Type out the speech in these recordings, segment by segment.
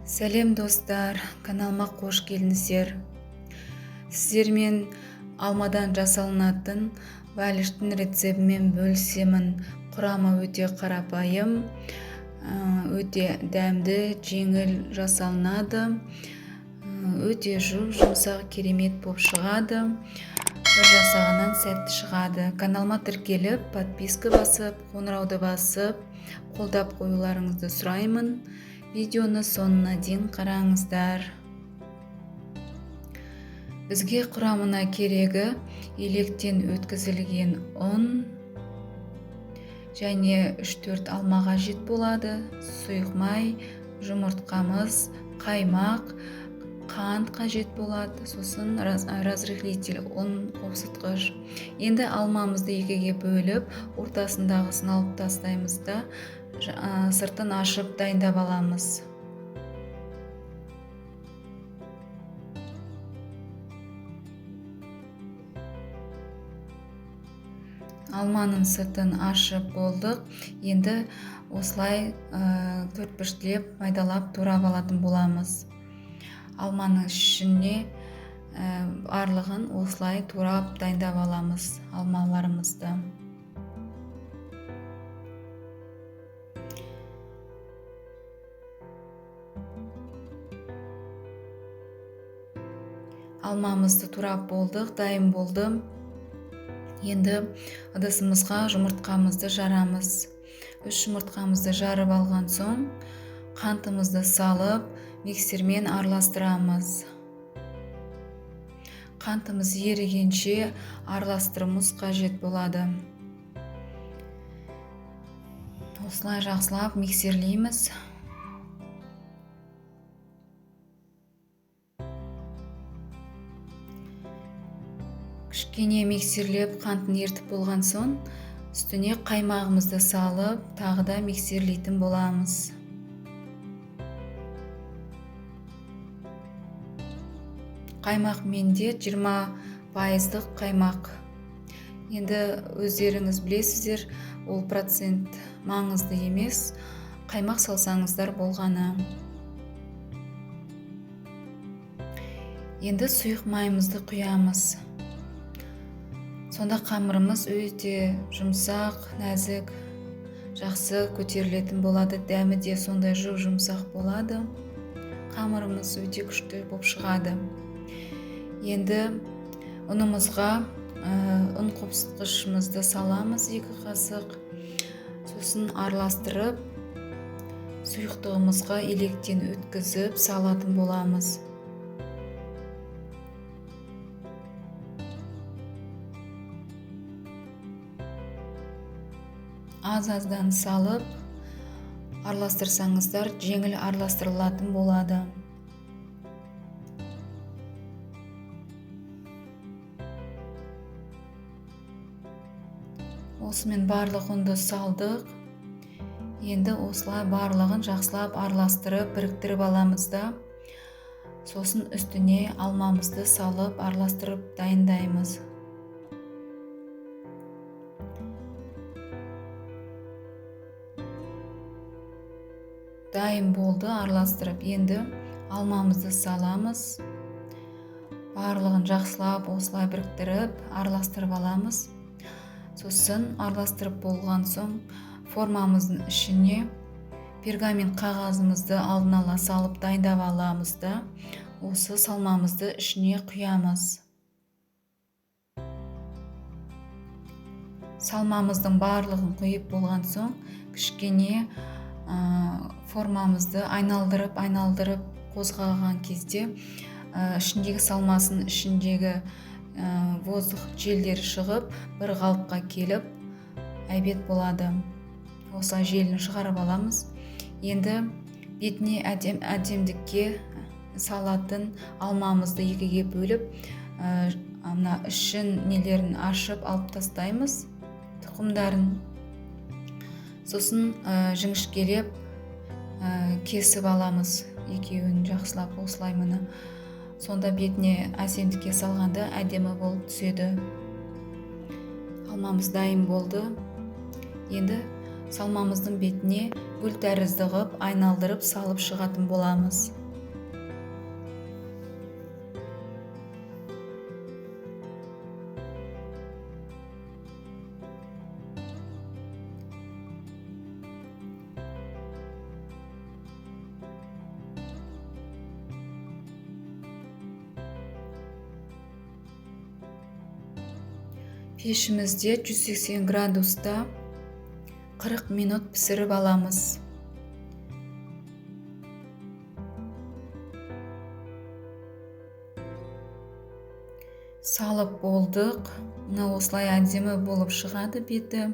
Сәлем достар, каналыма қош келдіңіздер. Сіздермен алмадан жасалынатын валиштің рецептімен бөлісемін. Құрамы өте қарапайым, өте дәмді, жеңіл жасалынады, өте жұмсақ, керемет болып шығады. Бір жасағаннан сәтті шығады. Каналыма тіркеліп, подписка басып, қоңырауды басып, қолдап қоюларыңызды сұраймын. Видеоны соңына дейін қараңыздар. Бізге құрамына керегі електен өткізілген ұн және 3-4 алма қажет болады. Сұйық май, жұмыртқамыз, қаймақ, қант қажет болады. Сосын разрыхлитель, ұн қосытқыш. Енді алмамызды екіге бөліп, ортасындағысын алып тастаймыз да сыртын ашып дайындап аламыз. Алманың сыртын ашып болдық. Енді осылай төртбұрыштап майдалап турап алатын боламыз. Алманың ішіне барлығын осылай турап дайындап аламыз алмаларымызды. Алмамызды турап болдық, дайын болды. Енді ыдысымызға жұмыртқамызды жарамыз. 3 жұмыртқамызды жарып алған соң, қантымызды салып, миксермен араластырамыз. Қантымыз ерігенше араластыруымыз қажет болады. Осылай жақсылап миксерлейміз. Кішкене миксерлеп қантын ертіп болған соң, үстіне қаймағымызды салып, тағы да миксерлейтін боламыз. Қаймақ менде 20% қаймақ. Енді өздеріңіз білесіздер, ол процент маңызды емес, қаймақ салсаңыздар болғаны. Енді сұйық майымызды құямыз. Сонда қамырымыз өте жұмсақ, нәзік, жақсы көтерілетін болады. Дәмі де сондай жұмсақ болады. Қамырымыз өте күшті болып шығады. Енді ұнымызға ұн қосытқышымызды саламыз 2 қасық. Сосын араластырып, сұйықтығымызға електен өткізіп салатын боламыз. Аз-аздан салып, араластырсаңыздар, жеңіл араластырылатын болады. Осымен барлық ұнды салдық. Енді осылай барлығын жақсылап араластырып, біріктіріп аламыз да, сосын үстіне алмамызды салып, араластырып дайындаймыз. Дайын болды, араластырып. Енді алмамызды саламыз. Барлығын жақсылап осылай біріктіріп, араластырып аламыз. Сосын араластырып болған соң, формамыздың ішіне пергамент қағазымызды алдын ала салып дайындап аламыз да, осы салмамызды ішіне құямыз. Салмамыздың барлығын құйып болған соң, кішкене формамызды айналдырып қозғаған кезде ішіндегі салмасын, ішіндегі воздух желдері шығып, бір қалыпқа келіп, әйбет болады. Осылай желін шығарып аламыз. Енді бетіне әдемдікке салатын алмамызды екіге бөліп, ішін нелерін ашып алып тастаймыз, тұқымдарын. Сосын жіңішкелеп кесіп аламыз, екеуін жақсылап осылай мұны. Сонда бетіне әсемдікке салғанда әдемі болып түседі. Алмамыз дайын болды. Енді салмамыздың бетіне гүл тәрізді ғып айналдырып салып шығатын боламыз. Пешімізде 180 градуста 40 минут пісіріп аламыз. Салып болдық. Мына осылай әдемі болып шығады беті.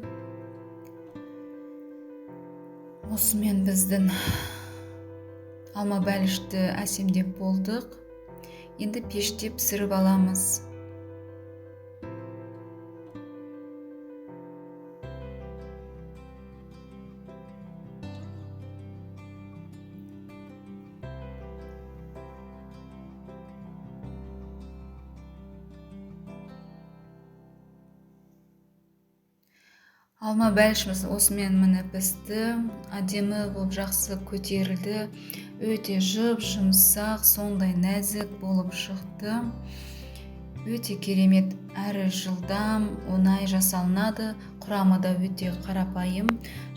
Осымен біздің алма бәлішті әсемдеп болдық. Енді пеште пісіріп аламыз. Алма бәлішіміз осымен міне пісті. Әдемі болып жақсы көтерілді. Өте жұмсақ, сондай нәзік болып шықты. Өте керемет, әрі жылдам, оңай жасалынады. Құрамы да өте қарапайым.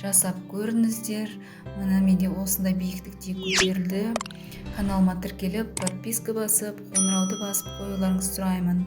Жасап көріңіздер. Міне менде осындай биіктікте көтерілді. Каналыма тіркеліп, подписка басып, қоңырауды басып қоюларыңызды сұраймын.